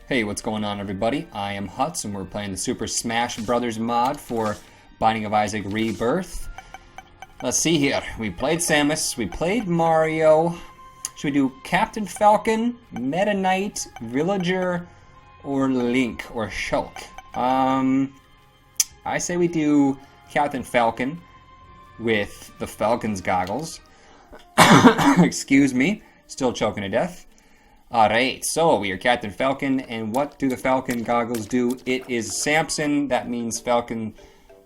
Hey, what's going on, everybody? I am Huts, and we're playing the Super Smash Brothers mod for Binding of Isaac Rebirth. Let's see here. We played Samus, we played Mario. Should we do Captain Falcon, Meta Knight, Villager, or Link, or Shulk? I say we do Captain Falcon with the Falcon's goggles. Excuse me, still choking to death. Alright, so we are Captain Falcon, and what do the Falcon goggles do? It is Samson. That means Falcon,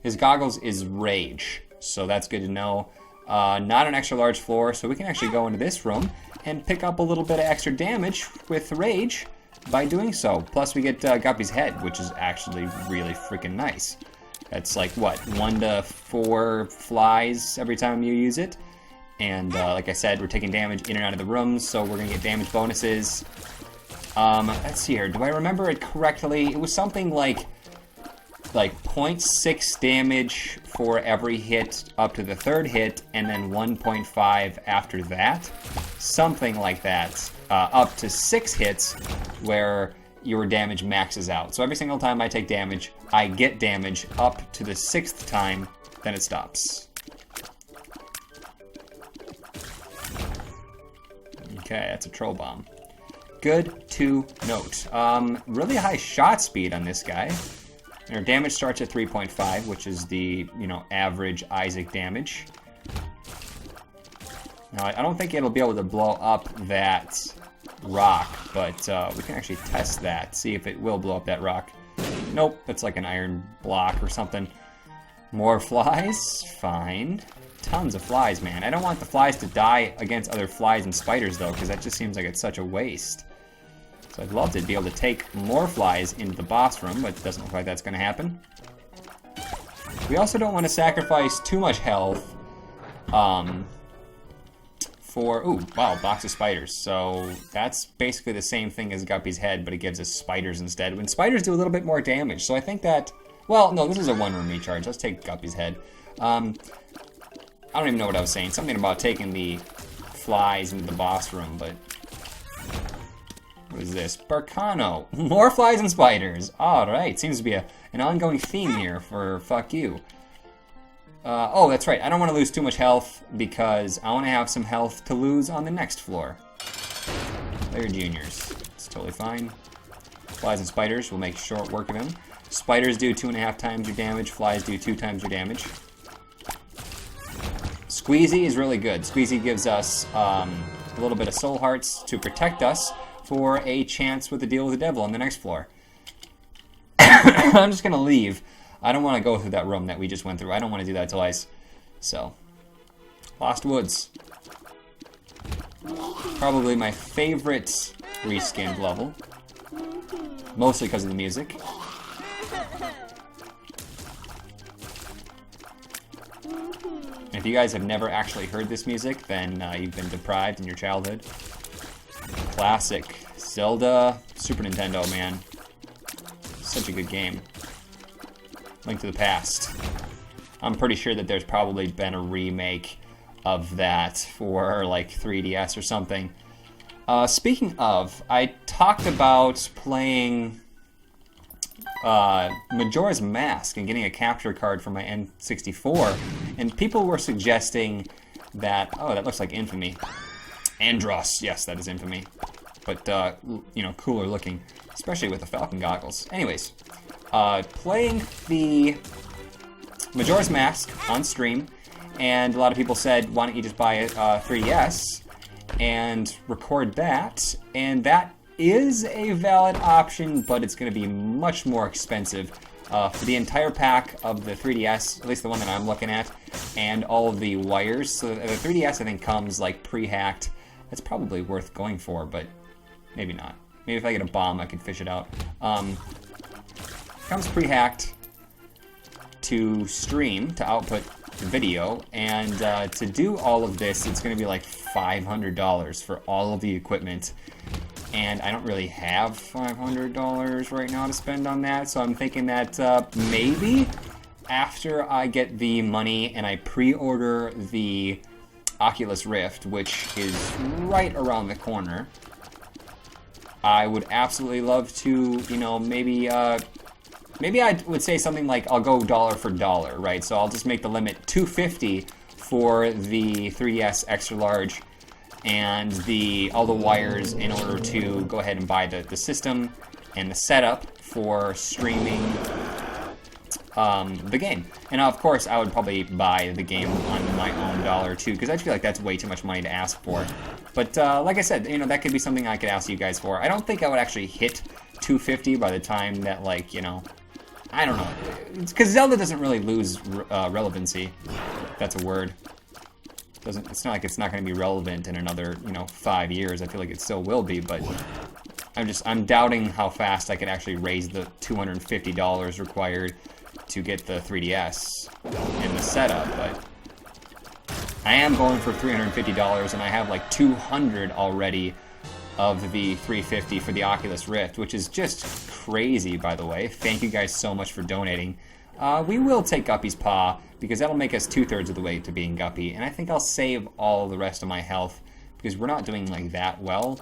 his goggles is Rage. So that's good to know. Not an extra large floor, so we can actually go into this room and pick up a little bit of extra damage with Rage by doing so. Plus we get Guppy's head, which is actually really freaking nice. That's like, what, 1 to 4 flies every time you use it. And like I said, we're taking damage in and out of the rooms, so we're going to get damage bonuses. Let's see here. Do I remember it correctly? It was something like 0.6 damage for every hit up to the 3rd hit, and then 1.5 after that. Something like that. Up to 6 hits where your damage maxes out. So every single time I take damage, I get damage up to the 6th time, then it stops. Okay, that's a troll bomb. Good to note. Really high shot speed on this guy. And our damage starts at 3.5, which is the, average Isaac damage. Now, I don't think it'll be able to blow up that rock, but we can actually test that, see if it will blow up that rock. Nope, that's like an iron block or something. More flies? Fine. Tons of flies, man. I don't want the flies to die against other flies and spiders, though, because that just seems like it's such a waste. So I'd love to be able to take more flies into the boss room, but it doesn't look like that's going to happen. We also don't want to sacrifice too much health for... Ooh, wow, box of spiders. So that's basically the same thing as Guppy's head, but it gives us spiders instead. When spiders do a little bit more damage, so I think that... Well, no, this is a one-room recharge. Let's take Guppy's head. I don't even know what I was saying. Something about taking the flies into the boss room, but... What is this? Barcano. More flies and spiders. Alright, seems to be an ongoing theme here for fuck you. Oh, that's right. I don't want to lose too much health because I want to have some health to lose on the next floor. They're juniors. It's totally fine. Flies and spiders will make short work of him. Spiders do 2.5 times your damage. Flies do 2 times your damage. Squeezy is really good. Squeezy gives us a little bit of soul hearts to protect us for a chance with the deal with the devil on the next floor. I'm just going to leave. I don't want to go through that room that we just went through. I don't want to do that twice. So, Lost Woods. Probably my favorite reskinned level. Mostly because of the music. If you guys have never actually heard this music, then you've been deprived in your childhood. Classic. Zelda, Super Nintendo, man. Such a good game. Link to the Past. I'm pretty sure that there's probably been a remake of that for like 3DS or something. Speaking of, I talked about playing Majora's Mask and getting a capture card for my N64, and people were suggesting that, oh, that looks like Infamy. Andross, yes, that is Infamy. But, cooler looking, especially with the Falcon goggles. Anyways, playing the Majora's Mask on stream, and a lot of people said, why don't you just buy a 3DS and record that, and that is a valid option, but it's going to be much more expensive. For the entire pack of the 3DS, at least the one that I'm looking at, and all of the wires. So the 3DS, I think, comes like pre-hacked. That's probably worth going for, but maybe not. Maybe if I get a bomb, I could fish it out. Comes pre-hacked to stream, to output the video, and to do all of this, it's going to be like $500 for all of the equipment. And I don't really have $500 right now to spend on that, so I'm thinking that maybe after I get the money and I pre-order the Oculus Rift, which is right around the corner, I would absolutely love to, you know, maybe I would say something like I'll go dollar for dollar, right? So I'll just make the limit $250 for the 3DS extra large and all the wires in order to go ahead and buy the system and the setup for streaming the game. And of course, I would probably buy the game on my own dollar too, because I feel like that's way too much money to ask for. But like I said, you know, that could be something I could ask you guys for. I don't think I would actually hit $250 by the time that, like, you know, I don't know. Because Zelda doesn't really lose relevancy. That's a word. It's not like it's not going to be relevant in another, you know, 5 years. I feel like it still will be, but I'm doubting how fast I could actually raise the $250 required to get the 3DS and the setup, but I am going for $350, and I have like $200 already of the $350 for the Oculus Rift, which is just crazy, by the way. Thank you guys so much for donating. We will take Guppy's Paw, because that'll make us 2/3 of the way to being Guppy, and I think I'll save all the rest of my health, because we're not doing like that well.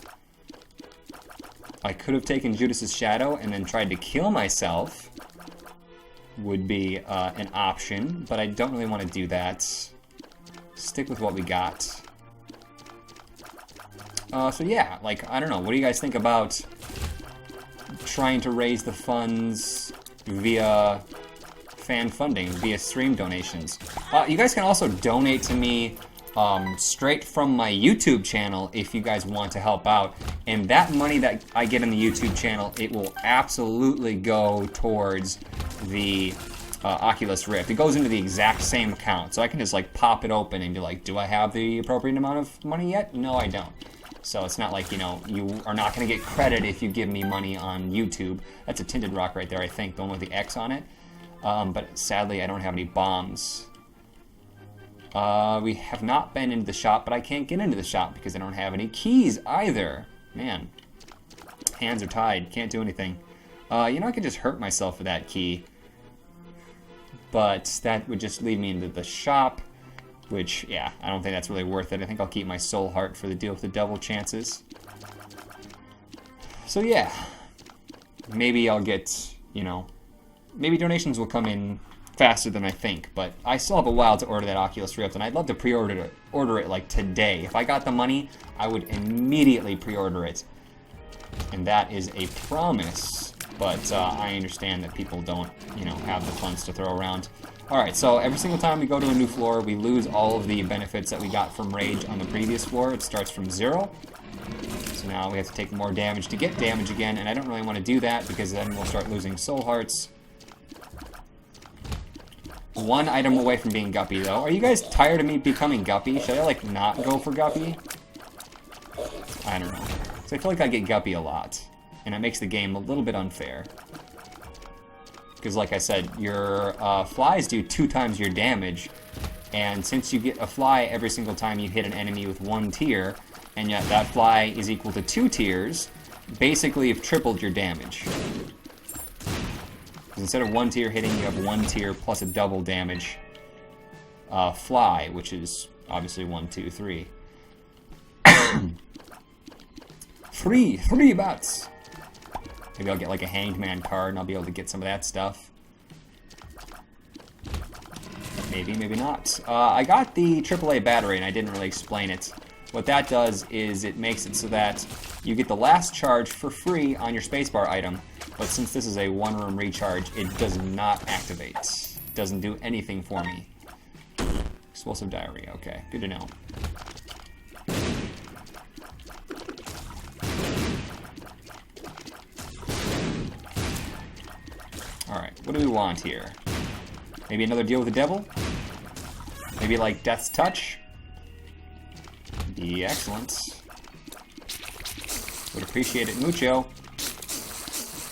I could have taken Judas's Shadow and then tried to kill myself, would be an option, but I don't really want to do that. Stick with what we got. So yeah, like, I don't know, what do you guys think about trying to raise the funds via fan funding, via stream donations? You guys can also donate to me straight from my YouTube channel if you guys want to help out, and that money that I get in the YouTube channel, it will absolutely go towards the Oculus Rift. It goes into the exact same account, so I can just like pop it open and be like, do I have the appropriate amount of money yet? No, I don't. So it's not like, you know, you are not going to get credit if you give me money on YouTube. That's a tinted rock right there, I think, the one with the X on it. But sadly, I don't have any bombs. We have not been into the shop, but I can't get into the shop because I don't have any keys either. Man, hands are tied, can't do anything. You know, I could just hurt myself with that key, but that would just lead me into the shop, which, yeah, I don't think that's really worth it. I think I'll keep my soul heart for the deal with the devil chances. So yeah, maybe I'll get, you know, maybe donations will come in faster than I think, but I still have a while to order that Oculus Rift, and I'd love to order it like today. If I got the money, I would immediately pre-order it, and that is a promise. But I understand that people don't, you know, have the funds to throw around. Alright, so every single time we go to a new floor, we lose all of the benefits that we got from Rage on the previous floor. It starts from 0. So now we have to take more damage to get damage again, and I don't really want to do that because then we'll start losing soul hearts. One item away from being Guppy, though. Are you guys tired of me becoming Guppy? Should I, like, not go for Guppy? I don't know. So I feel like I get Guppy a lot, and it makes the game a little bit unfair. Because, like I said, your flies do 2 times your damage, and since you get a fly every single time you hit an enemy with 1 tier, and yet that fly is equal to 2 tiers, basically you've tripled your damage. Instead of 1 tier hitting, you have 1 tier plus a double damage fly, which is obviously 1, 2, 3. 3 bats. Maybe I'll get like a Hanged Man card and I'll be able to get some of that stuff. Maybe, maybe not. I got the AAA battery and I didn't really explain it. What that does is it makes it so that you get the last charge for free on your spacebar item, but since this is a 1-room recharge, it does not activate. It doesn't do anything for me. Explosive diarrhea, okay, good to know. Alright, what do we want here? Maybe another deal with the devil? Maybe like Death's Touch? Be excellent. Would appreciate it mucho.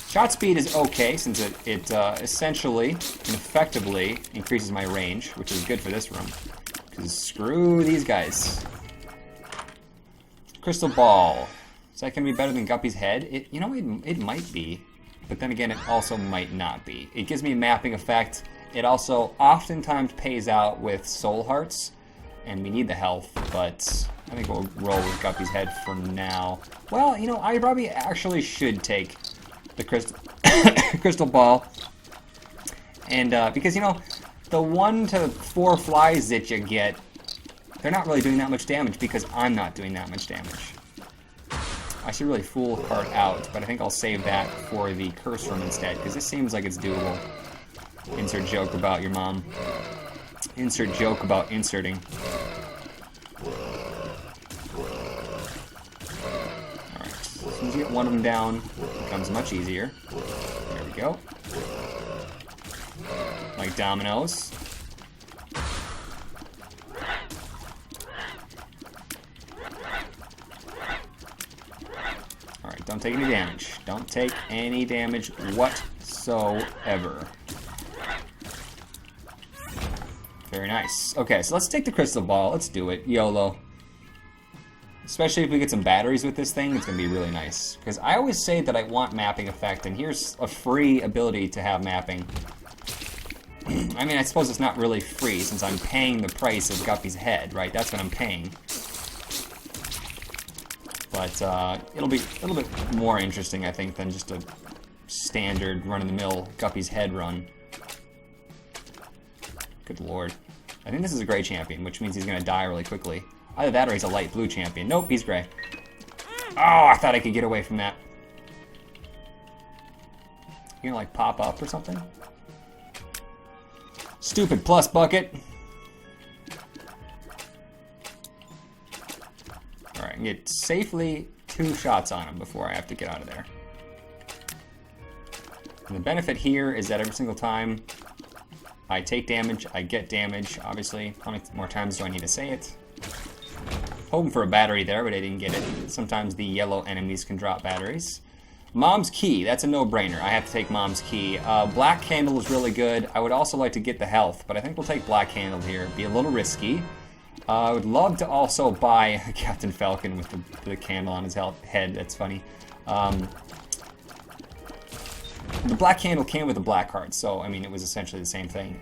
Shot speed is okay, since it essentially and effectively increases my range, which is good for this room. Because screw these guys. Crystal Ball. Is that going to be better than Guppy's head? You know, it might be. But then again, it also might not be. It gives me a mapping effect. It also oftentimes pays out with soul hearts. and we need the health, but I think we'll roll with Guppy's head for now. Well, you know, I probably actually should take the crystal ball, and because, you know, the 1 to 4 flies that you get, they're not really doing that much damage because I'm not doing that much damage. I should really full card out, but I think I'll save that for the curse room instead, because this seems like it's doable. Insert joke about your mom. Insert joke about inserting. Alright, as soon as you get one of them down, it becomes much easier. There we go. Like dominoes. Alright, don't take any damage. Don't take any damage whatsoever. Very nice. Okay, so let's take the crystal ball. Let's do it. YOLO. Especially if we get some batteries with this thing, it's going to be really nice. Because I always say that I want mapping effect, and here's a free ability to have mapping. I mean, I suppose it's not really free, since I'm paying the price of Guppy's head, right? That's what I'm paying. But it'll be a little bit more interesting, I think, than just a standard run-of-the-mill Guppy's head run. Good lord. I think this is a gray champion, which means he's going to die really quickly. Either that or he's a light blue champion. Nope, he's gray. Oh, I thought I could get away from that. You gonna, like, pop up or something? Stupid plus bucket. Alright, I can get safely 2 shots on him before I have to get out of there. And the benefit here is that every single time I take damage, I get damage, obviously. How many more times do I need to say it? Hoping for a battery there, but I didn't get it. Sometimes the yellow enemies can drop batteries. Mom's Key, that's a no-brainer. I have to take Mom's Key. Black Candle is really good. I would also like to get the health, but I think we'll take Black Candle here. Be a little risky. I would love to also buy Captain Falcon with the candle on his head. That's funny. The Black Candle came with a black card, so, I mean, it was essentially the same thing.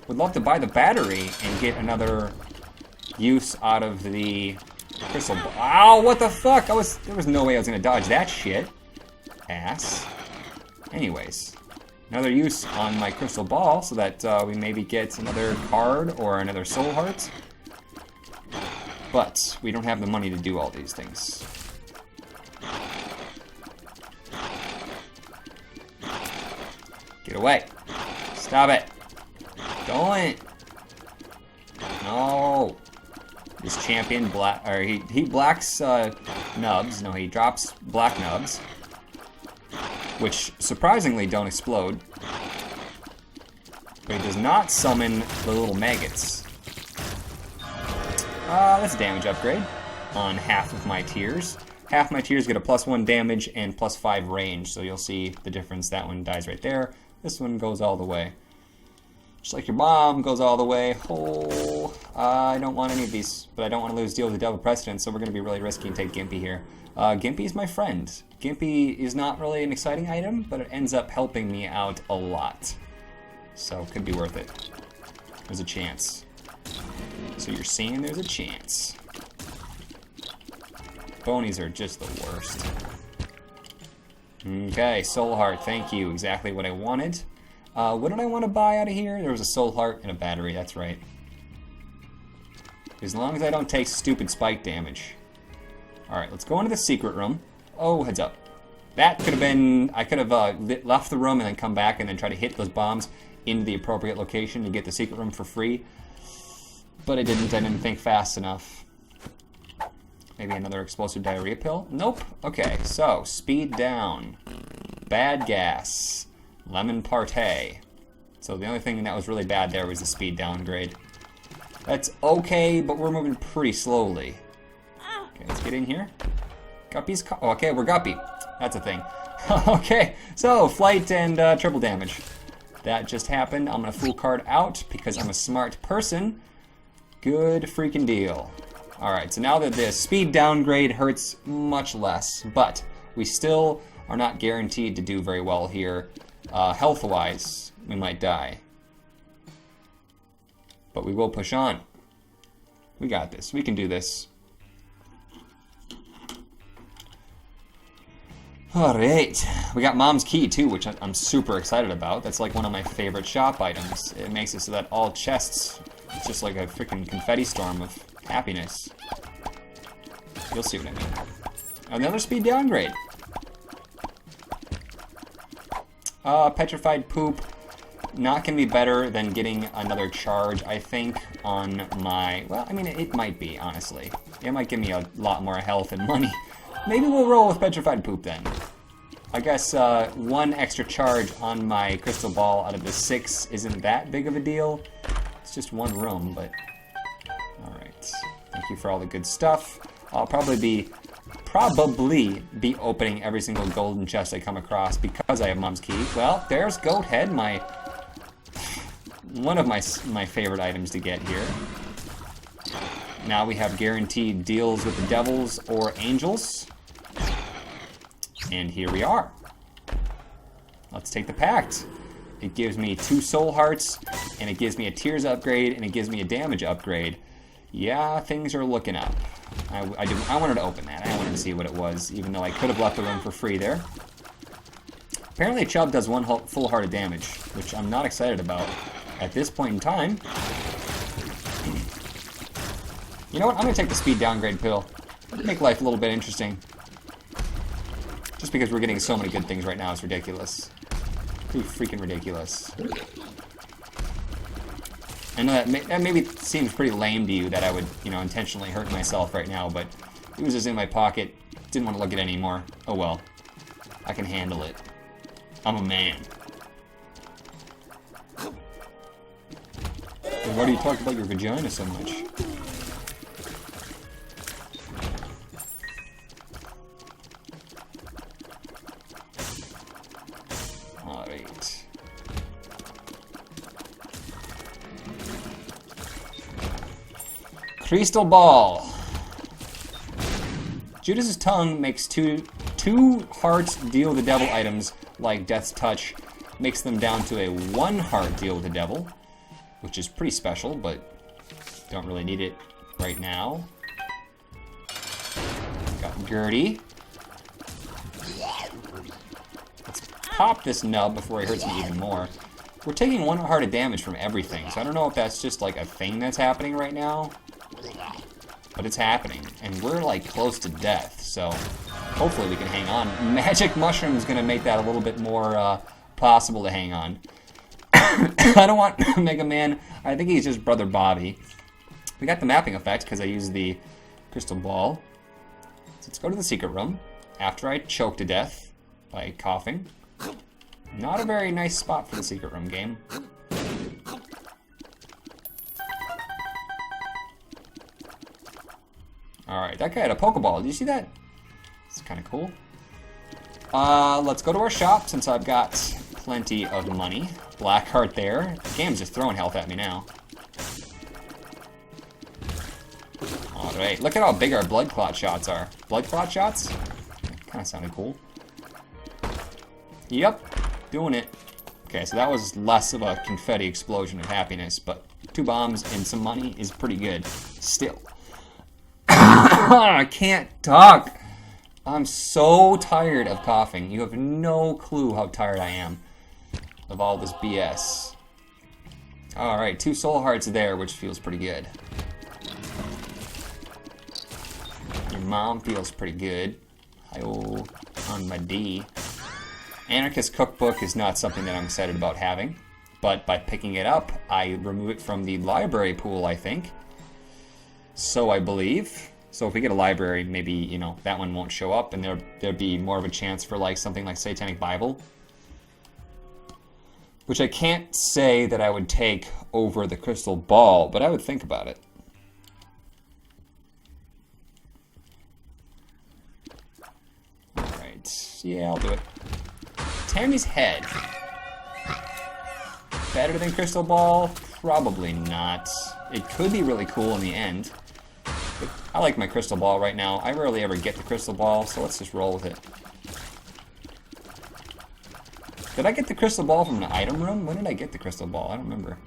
Would love to buy the battery and get another use out of the crystal ball. Ow, what the fuck? There was no way I was going to dodge that shit. Ass. Anyways, another use on my crystal ball so that we maybe get another card or another soul heart. But we don't have the money to do all these things. Get away. Stop it. Don't. No. This champion he blacks nubs. No, he drops black nubs, which surprisingly don't explode. But he does not summon the little maggots. That's a damage upgrade on half of my tiers. Half my tiers get a +1 damage and +5 range, so you'll see the difference. That one dies right there. This one goes all the way. Just like your mom goes all the way. Oh, I don't want any of these, but I don't want to lose Deal with the Devil Precedent, so we're going to be really risky and take Gimpy here. Gimpy is my friend. Gimpy is not really an exciting item, but it ends up helping me out a lot. So, could be worth it. There's a chance. So you're seeing there's a chance. Bonies are just the worst. Okay, Soul Heart, thank you. Exactly what I wanted. What did I want to buy out of here? There was a Soul Heart and a battery, that's right. As long as I don't take stupid spike damage. Alright, let's go into the secret room. Oh, heads up. That could have been... I could have left the room and then come back and then try to hit those bombs into the appropriate location to get the secret room for free. But I didn't think fast enough. Maybe another explosive diarrhea pill? Nope. Okay, so, speed down. Bad gas. Lemon Partay. So the only thing that was really bad there was the speed downgrade. That's okay, but we're moving pretty slowly. Okay, let's get in here. Guppy's... Oh, okay, we're Guppy. That's a thing. Okay, so flight and triple damage. That just happened. I'm going to full card out because I'm a smart person. Good freaking deal. Alright, so now that the speed downgrade hurts much less, but we still are not guaranteed to do very well here. Health-wise, we might die. But we will push on. We got this. We can do this. Alright. We got Mom's Key, too, which I'm super excited about. That's like one of my favorite shop items. It makes it so that all chests, it's just like a freaking confetti storm of happiness. You'll see what I mean. Another speed downgrade. Petrified Poop. Not going to be better than getting another charge, I think, on my... Well, I mean, it might be, honestly. It might give me a lot more health and money. Maybe we'll roll with Petrified Poop, then. I guess one extra charge on my crystal ball out of the 6 isn't that big of a deal. It's just one room, but... Alright. Thank you for all the good stuff. I'll probably be opening every single golden chest I come across because I have Mom's Key. Well, there's Goat Head, one of my favorite items to get here. Now we have guaranteed deals with the devils or angels. And here we are. Let's take the pact. It gives me 2 soul hearts, and it gives me a tears upgrade, and it gives me a damage upgrade. Yeah, things are looking up. I wanted to open that. I wanted to see what it was, even though I could have left the room for free there. Apparently Chubb does 1 full heart of damage, which I'm not excited about at this point in time. You know what? I'm going to take the speed downgrade pill. Make life a little bit interesting. Just because we're getting so many good things right now, it's ridiculous. Too freaking ridiculous. I know that maybe seems pretty lame to you that I would, you know, intentionally hurt myself right now, but it was just in my pocket. Didn't want to look at it anymore. Oh well. I can handle it. I'm a man. And why do you talk about your vagina so much? Alright. Crystal Ball. Judas's Tongue makes two hearts deal the devil items like Death's Touch, makes them down to a 1 heart deal with the devil, which is pretty special, but don't really need it right now. Got Gertie. Let's pop this nub before he hurts me even more. We're taking 1 heart of damage from everything, so I don't know if that's just like a thing that's happening right now, but it's happening, and we're like close to death, so hopefully we can hang on. Magic Mushroom is going to make that a little bit more possible to hang on. I don't want Mega Man. I think he's just Brother Bobby. We got the mapping effect because I used the crystal ball. So let's go to the secret room after I choke to death by coughing. Not a very nice spot for the secret room game. Alright, that guy had a Pokeball. Did you see that? It's kind of cool. Let's go to our shop since I've got plenty of money. Black heart there. The game's just throwing health at me now. Alright, look at how big our blood clot shots are. Blood clot shots? Kind of sounded cool. Yep, doing it. Okay, so that was less of a confetti explosion of happiness, but 2 bombs and some money is pretty good. Still. I can't talk. I'm so tired of coughing. You have no clue how tired I am of all this BS. Alright, 2 soul hearts there, which feels pretty good. Your mom feels pretty good. Hi-oh, on my D. Anarchist Cookbook is not something that I'm excited about having, but by picking it up, I remove it from the library pool, I think. So I believe. So if we get a library, maybe, you know, that one won't show up, and there'd be more of a chance for like something like Satanic Bible, which I can't say that I would take over the crystal ball, but I would think about it. Alright, yeah, I'll do it. Tammy's head. Better than crystal ball? Probably not. It could be really cool in the end. But I like my crystal ball right now. I rarely ever get the crystal ball, so let's just roll with it. Did I get the crystal ball from the item room? When did I get the crystal ball? I don't remember.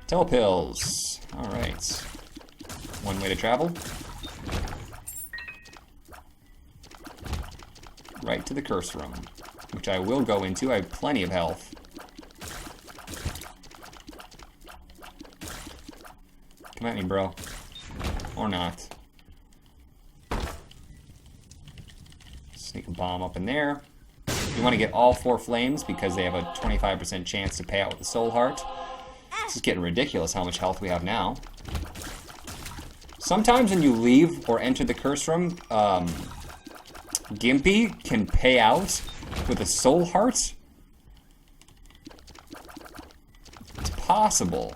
Telepills. Alright. one way to travel. Right to the curse room, which I will go into. I have plenty of health. Come at me, bro. Or not. Sneak a bomb up in there. You want to get all 4 flames because they have a 25% chance to pay out with the soul heart. This is getting ridiculous how much health we have now. Sometimes when you leave or enter the curse room, Gimpy can pay out with a soul heart. It's possible.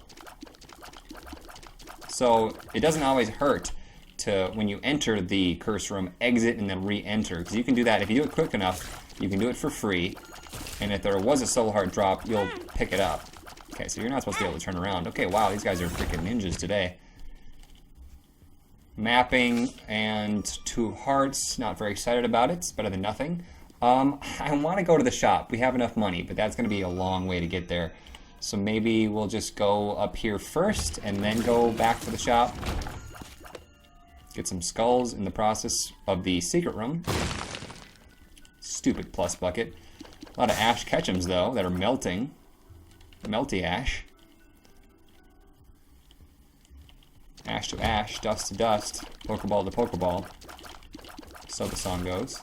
So it doesn't always hurt to, when you enter the curse room, exit and then re-enter. Because you can do that if you do it quick enough. You can do it for free. And if there was a soul heart drop, you'll pick it up. Okay, so you're not supposed to be able to turn around. Okay, wow, these guys are freaking ninjas today. Mapping and 2 hearts. Not very excited about it. It's better than nothing. I want to go to the shop. We have enough money, but that's going to be a long way to get there. So maybe we'll just go up here first and then go back to the shop. Get some skulls in the process of the secret room. Stupid plus bucket. A lot of ash ketchums, though, that are melting. Melty ash. Ash to ash, dust to dust, Pokeball to Pokeball. So the song goes.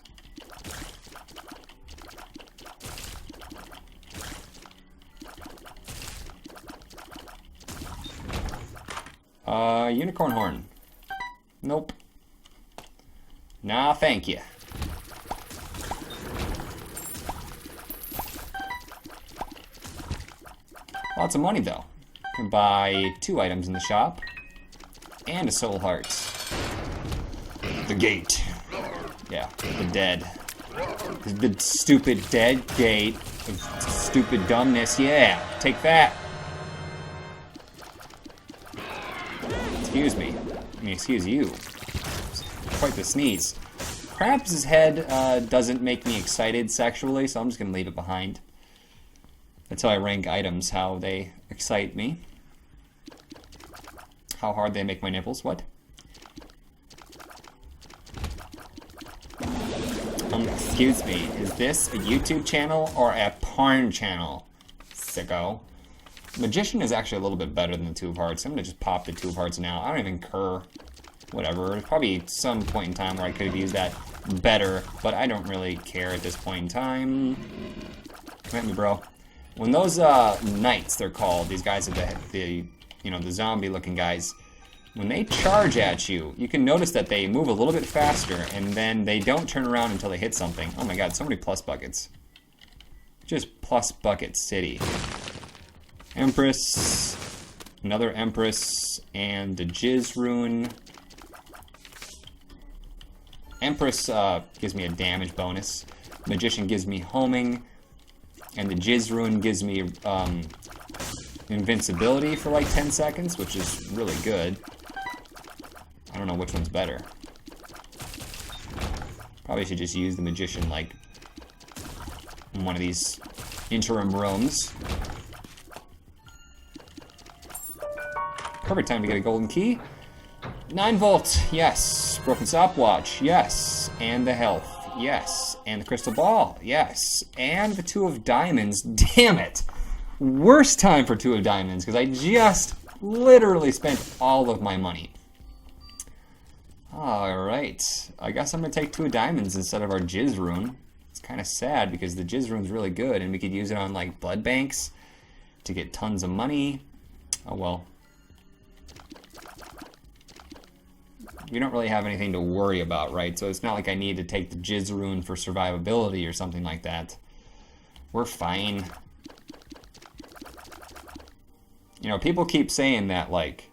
Unicorn horn. Nope. Nah, thank you. Lots of money, though. You can buy 2 items in the shop. And a soul heart. The gate. Yeah, the dead. The stupid dead gate. Of stupid dumbness. Yeah, take that. Excuse me. I mean, excuse you. Quite the sneeze. Krabs' head doesn't make me excited sexually, so I'm just going to leave it behind. That's how I rank items, how they excite me. How hard they make my nipples. What? Excuse me. Is this a YouTube channel or a porn channel? Sicko. Magician is actually a little bit better than the 2 of Hearts. I'm going to just pop the 2 of Hearts now. I don't even care. Whatever. There's probably some point in time where I could have used that better, but I don't really care at this point in time. Come at me, bro. When those knights, they're called, these guys are the zombie-looking guys, when they charge at you, you can notice that they move a little bit faster, and then they don't turn around until they hit something. Oh my god, so many plus buckets. Just plus bucket city. Empress, another Empress, and the Jizz Rune. Empress gives me a damage bonus. Magician gives me homing. And the Jizz Rune gives me invincibility for like 10 seconds, which is really good. I don't know which one's better. Probably should just use the Magician like in one of these interim rooms. Perfect time to get a golden key. 9 volt, yes. Broken stopwatch, yes. And the health, yes. And the crystal ball, yes. And the 2 of diamonds, damn it. Worst time for 2 of diamonds, because I just literally spent all of my money. Alright, I guess I'm going to take 2 of diamonds instead of our Jizz Rune. It's kind of sad because the Jizz Rune's really good and we could use it on like blood banks to get tons of money. Oh well. We don't really have anything to worry about, right? So it's not like I need to take the Jizz Rune for survivability or something like that. We're fine. You know, people keep saying that, like,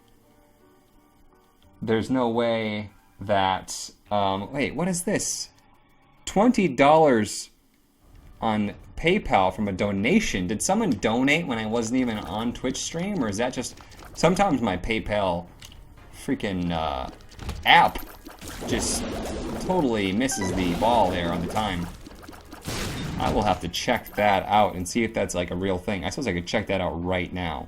there's no way that, wait, what is this? $20 on PayPal from a donation. Did someone donate when I wasn't even on Twitch stream? Or is that just, sometimes my PayPal freaking, app just totally misses the ball there on the time. I will have to check that out and see if that's like a real thing. I suppose I could check that out right now.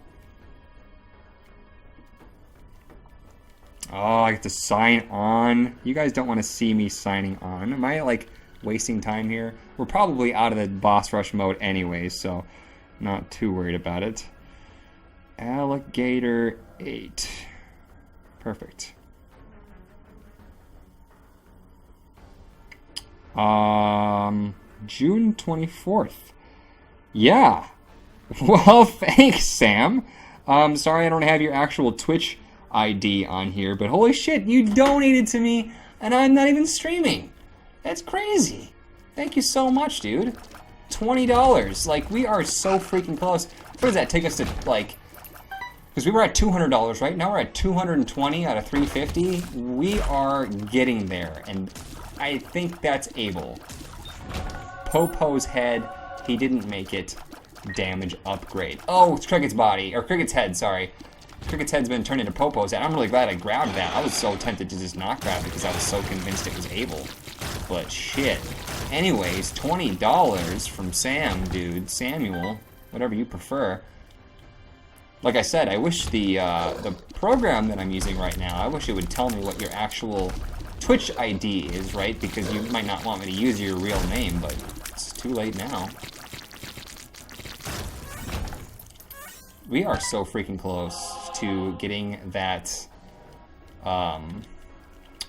Oh, I get to sign on. You guys don't want to see me signing on. Am I, like, wasting time here? We're probably out of the boss rush mode anyway, so not too worried about it. Alligator 8. Perfect. June 24th. Yeah. Well, thanks, Sam. Sorry I don't have your actual Twitch ID on here, but holy shit, you donated to me, and I'm not even streaming. That's crazy. Thank you so much, dude. $20. Like, we are so freaking close. What does that take us to, like... Because we were at $200, right? Now we're at 220 out of 350. We are getting there, and I think that's able. Popo's head, he didn't make it. Damage upgrade. Oh, it's Cricket's body, or Cricket's head, sorry. Cricket's head's been turned into Popo's head. I'm really glad I grabbed that. I was so tempted to just not grab it because I was so convinced it was able. But shit. Anyways, $20 from Sam, dude. Samuel, whatever you prefer. Like I said, I wish the program that I'm using right now, I wish it would tell me what your actual Twitch ID is, right? Because you might not want me to use your real name, but it's too late now. We are so freaking close to getting that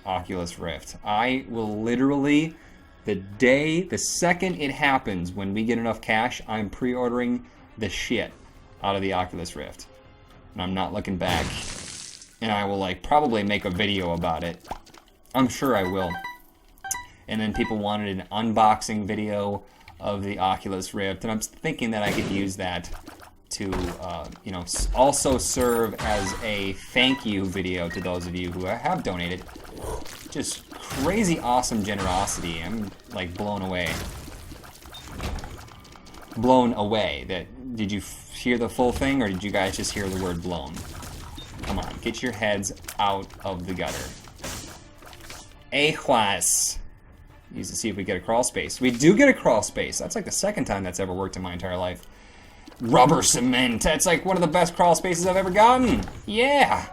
Oculus Rift. I will literally, the second it happens, when we get enough cash, I'm pre-ordering the shit out of the Oculus Rift. And I'm not looking back. And I will, like, probably make a video about it. I'm sure I will. And then people wanted an unboxing video of the Oculus Rift, and I'm thinking that I could use that to, you know, also serve as a thank you video to those of you who have donated. Just crazy awesome generosity. I'm, like, blown away. Blown away. Did you hear the full thing, or did you guys just hear the word blown? Come on, get your heads out of the gutter. Ajuas. Use to see if we get a crawl space. We do get a crawl space. That's like the second time that's ever worked in my entire life. Rubber cement. That's like one of the best crawl spaces I've ever gotten. Yeah.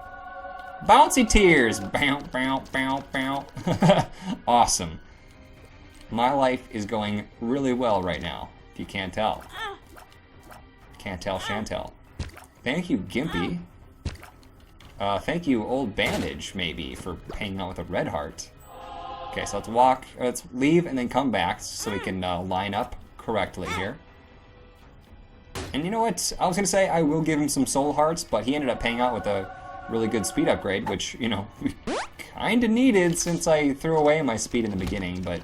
Bouncy tears. Bow, bow, bow, bow. Awesome. My life is going really well right now, if you can't tell. Can't tell, shan't tell. Thank you, Gimpy. Thank you, Old Bandage, maybe, for hanging out with a red heart. Okay, so let's leave and then come back so we can line up correctly here. And you know what? I was going to say I will give him some soul hearts, but he ended up paying out with a really good speed upgrade, which, you know, kind of needed since I threw away my speed in the beginning. But,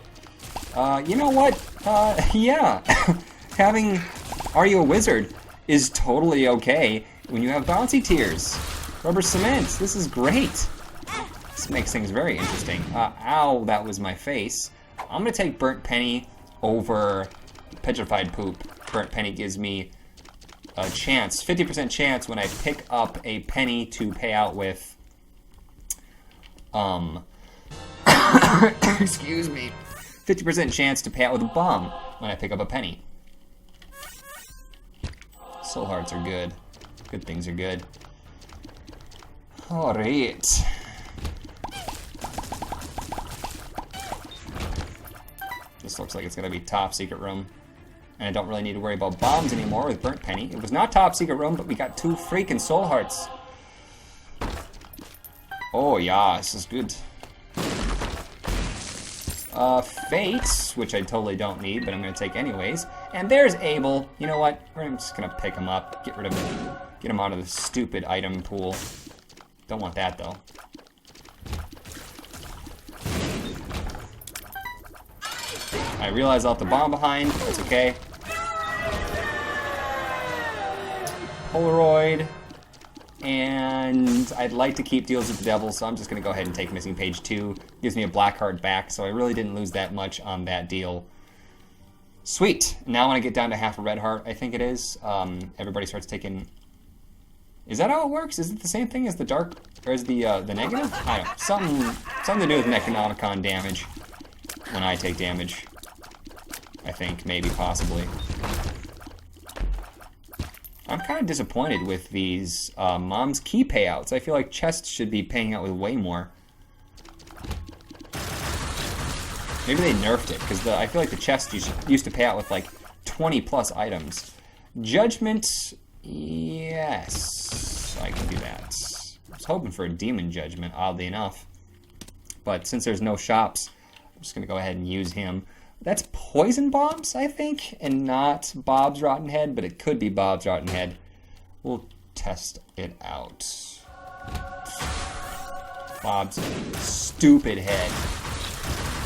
you know what? Yeah. Having Are You a Wizard is totally okay when you have bouncy tears. Rubber cement. This is great. This makes things very interesting. Ow, that was my face. I'm going to take Burnt Penny over Petrified Poop. Burnt Penny gives me a chance, 50% chance when I pick up a penny to pay out with, excuse me, 50% chance to pay out with a bomb when I pick up a penny. Soul hearts are good. Good things are good. Alright. This looks like it's gonna be top secret room. And I don't really need to worry about bombs anymore with Burnt Penny. It was not top secret room, but we got 2 freaking soul hearts. Oh yeah, this is good. Fates, which I totally don't need, but I'm gonna take anyways. And there's Abel. You know what? I'm just gonna pick him up, get rid of him, get him out of the stupid item pool. Don't want that though. I realize I'll have the bomb behind. It's okay. Polaroid. And I'd like to keep Deals with the Devil, so I'm just going to go ahead and take Missing Page 2. Gives me a black heart back, so I really didn't lose that much on that deal. Sweet. Now when I get down to half a red heart, I think it is, everybody starts taking... Is that how it works? Is it the same thing as the dark, or is the negative? I don't know. Something to do with Necronomicon damage when I take damage. I think, maybe, possibly. I'm kind of disappointed with these Mom's Key payouts. I feel like chests should be paying out with way more. Maybe they nerfed it, because I feel like the chests used to pay out with like 20 plus items. Judgment, yes, I can do that. I was hoping for a demon judgment, oddly enough. But since there's no shops, I'm just going to go ahead and use him. That's poison bombs, I think, and not Bob's Rotten Head, but it could be Bob's Rotten Head. We'll test it out. Bob's stupid head.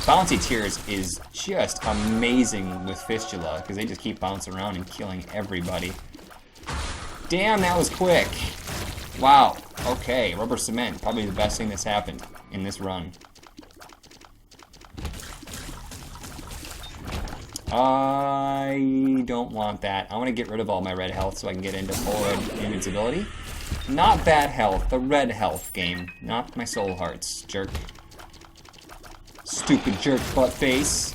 Bouncy Tears is just amazing with Fistula, because they just keep bouncing around and killing everybody. Damn, that was quick. Wow, okay, Rubber Cement, probably the best thing that's happened in this run. I don't want that. I want to get rid of all my red health so I can get into Polaroid invincibility. Not that health, the red health game, not my soul hearts, jerk. Stupid jerk butt face.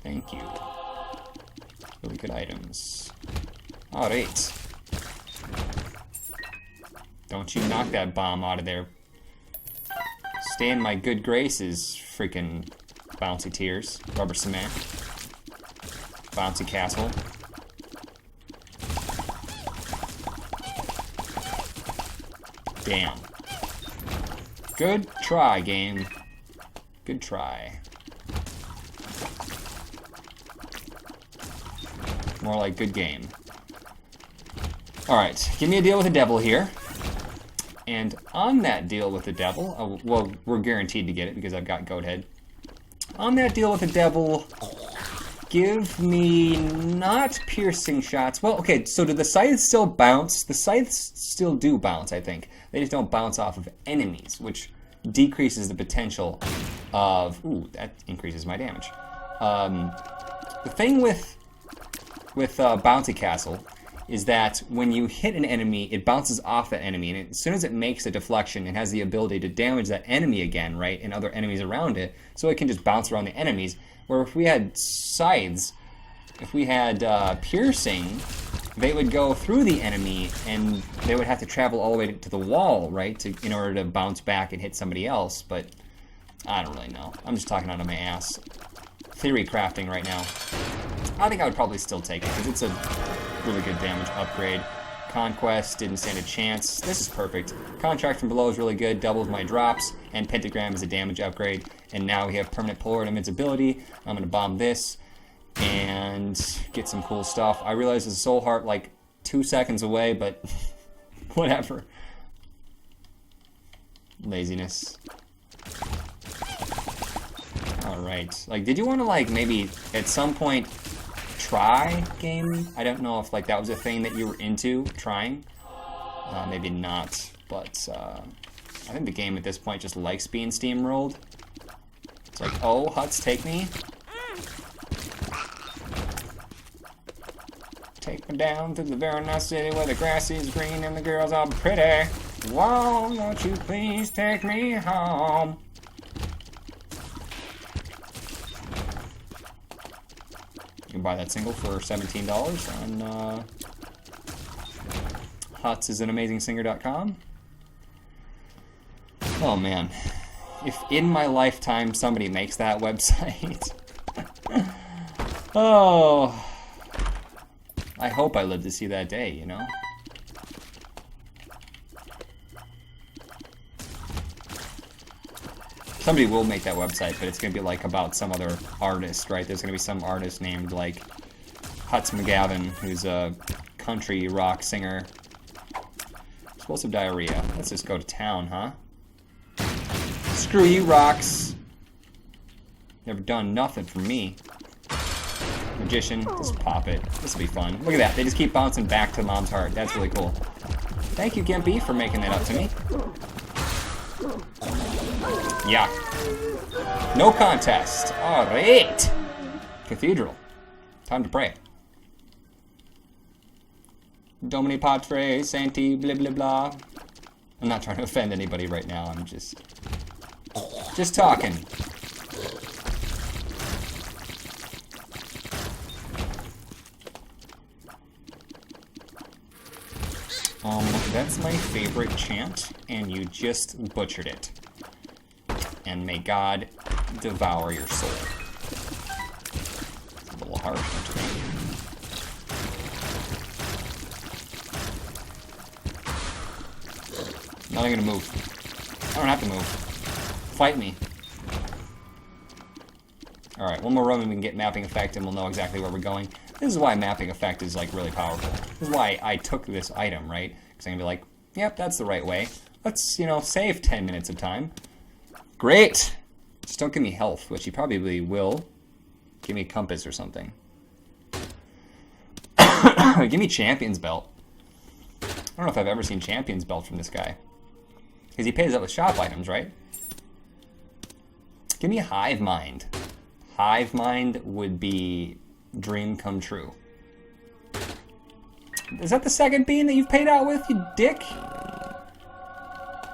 Thank you. Really good items. Alright. Don't you knock that bomb out of there. Stay in my good graces, freaking Bouncy Tears. Rubber Cement. Bouncy Castle. Damn. Good try, game. Good try. More like good game. Alright, give me a deal with the devil here. And on that deal with the devil, well, we're guaranteed to get it because I've got Goat Head. On that deal with the devil, give me not piercing shots. Well, okay, so do the scythes still bounce? The scythes still do bounce, I think. They just don't bounce off of enemies, which decreases the potential of... Ooh, that increases my damage. The thing with Bouncy Castle is that when you hit an enemy, it bounces off that enemy, and as soon as it makes a deflection, it has the ability to damage that enemy again, right, and other enemies around it, so it can just bounce around the enemies. Where if we had scythes, if we had piercing, they would go through the enemy, and they would have to travel all the way to the wall, right, in order to bounce back and hit somebody else, but I don't really know. I'm just talking out of my ass. Theory crafting right now. I think I would probably still take it, because it's a really good damage upgrade. Conquest didn't stand a chance. This is perfect. Contract from Below is really good, doubles my drops, and Pentagram is a damage upgrade. And now we have permanent Polaroid invincibility. I'm going to bomb this and get some cool stuff. I realize it's a Soul Heart like 2 seconds away, but whatever. Laziness. Alright. Like, did you want to, like, maybe at some point try game? I don't know if, like, that was a thing that you were into, trying. Maybe not, but I think the game at this point just likes being steamrolled. It's like, oh, huts, take me. Take me down to the very nice city where the grass is green and the girls are pretty. Whoa, won't you please take me home? You can buy that single for $17 on HutsIsAnAmazingSinger.com. Oh man, if in my lifetime somebody makes that website, oh, I hope I live to see that day, you know? Somebody will make that website, but it's going to be like about some other artist, right? There's going to be some artist named like Huts McGavin, who's a country rock singer. Explosive diarrhea. Let's just go to town, huh? Screw you, rocks. Never done nothing for me. Magician, just pop it. This will be fun. Look at that. They just keep bouncing back to Mom's heart. That's really cool. Thank you, Gimpy, for making that up to me. Yeah. No contest. Alright. Cathedral. Time to pray. Domini Patre, Santi, blah blah blah. I'm not trying to offend anybody right now. I'm just talking. That's my favorite chant, and you just butchered it. And may God devour your soul. It's a little harsh, don't you think? Now I'm gonna move. I don't have to move. Fight me. Alright, one more run and we can get mapping effect and we'll know exactly where we're going. This is why mapping effect is like really powerful. This is why I took this item, right? Because I'm gonna be like, yep, that's the right way. Let's, you know, save 10 minutes of time. Great! Just don't give me health, which you probably will. Give me a compass or something. Give me Champion's Belt. I don't know if I've ever seen Champion's Belt from this guy. Because he pays up with shop items, right? Give me a Hive Mind. Hive Mind would be dream come true. Is that the second bean that you've paid out with, you dick?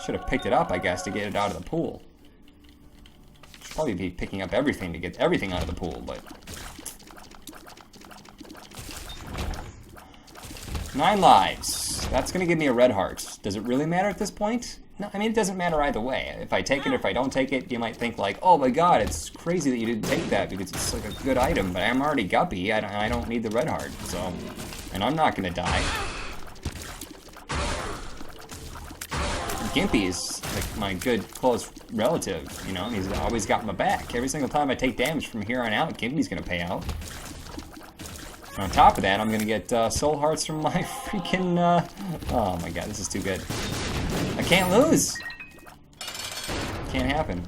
Should have picked it up, I guess, to get it out of the pool. Should probably be picking up everything to get everything out of the pool, but... 9 lives. That's gonna give me a red heart. Does it really matter at this point? No, I mean, it doesn't matter either way. If I take it or if I don't take it, you might think like, oh my god, it's crazy that you didn't take that because it's like a good item, but I'm already guppy. I don't need the red heart, so... And I'm not gonna die. Gimpy is like my good, close relative, you know? He's always got my back. Every single time I take damage from here on out, Gimpy's gonna pay out. And on top of that, I'm gonna get soul hearts from my freaking, oh my god, this is too good. I can't lose! Can't happen.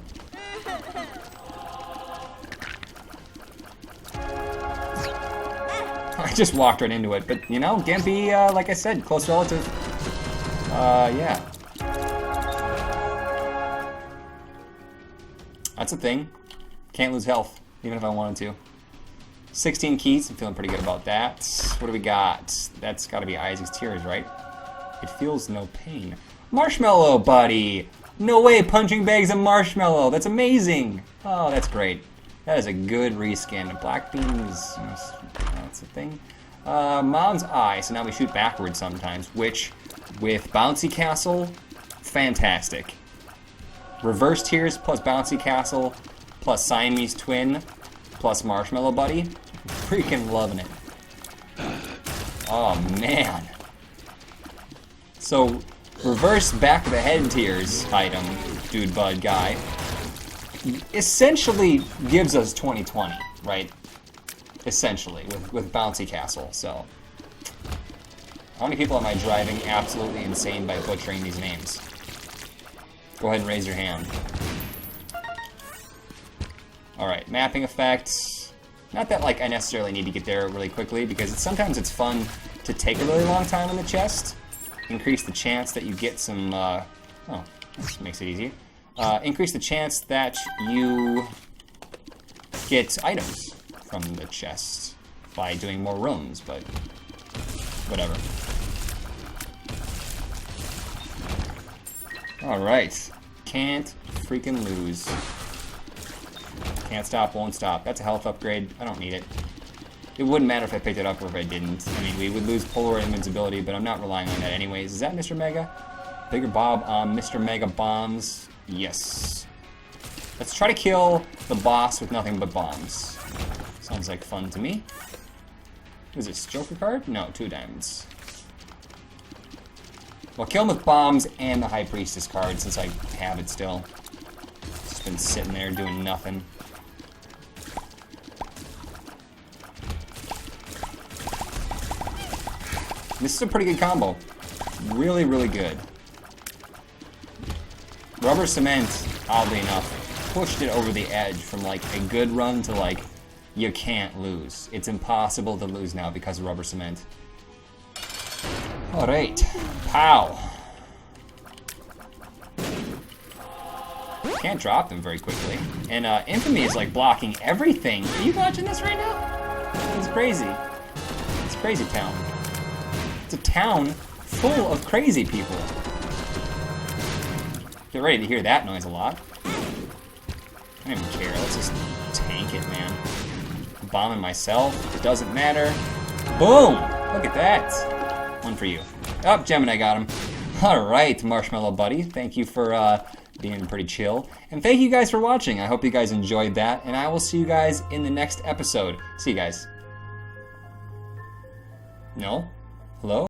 I just walked right into it, but, you know, Gimpy, like I said, close relative. Yeah. That's a thing. Can't lose health, even if I wanted to. 16 keys, I'm feeling pretty good about that. What do we got? That's gotta be Isaac's Tears, right? It feels no pain. Marshmallow, buddy! No way, punching bags of marshmallow! That's amazing! Oh, that's great. That is a good reskin. Black beans, that's a thing. Mom's Eye, so now we shoot backwards sometimes, which, with Bouncy Castle, fantastic. Reverse Tears plus Bouncy Castle plus Siamese Twin plus Marshmallow Buddy. Freaking loving it. Oh, man. So, reverse back of the head tears item, dude bud guy, essentially gives us 2020, right? Essentially, with Bouncy Castle, so. How many people am I driving absolutely insane by butchering these names? Go ahead and raise your hand. Alright, mapping effects. Not that, like, I necessarily need to get there really quickly, because sometimes it's fun to take a really long time on the chest. Increase the chance that you get some, oh, this makes it easy. Increase the chance that you get items from the chest by doing more rooms, but whatever. Alright. Can't freaking lose. Can't stop, won't stop. That's a health upgrade. I don't need it. It wouldn't matter if I picked it up or if I didn't. I mean, we would lose polar invincibility, but I'm not relying on that anyways. Is that Mr. Mega? Bigger Bob on Mr. Mega bombs. Yes. Let's try to kill the boss with nothing but bombs. Sounds like fun to me. Is this Joker card? No, 2 diamonds. Well, kill him with bombs and the High Priestess card since I have it still. It's just been sitting there doing nothing. This is a pretty good combo. Really, really good. Rubber Cement, oddly enough, pushed it over the edge from like a good run to like, you can't lose. It's impossible to lose now because of Rubber Cement. Alright. Pow. Can't drop them very quickly. And Infamy is like blocking everything. Are you watching this right now? It's crazy. It's crazy town. It's a town full of crazy people. Get ready to hear that noise a lot. I don't even care. Let's just tank it, man. I'm bombing myself. It doesn't matter. Boom! Look at that. One for you. Oh, Gemini got him. Alright, Marshmallow Buddy. Thank you for being pretty chill. And thank you guys for watching. I hope you guys enjoyed that. And I will see you guys in the next episode. See you guys. No? Hello?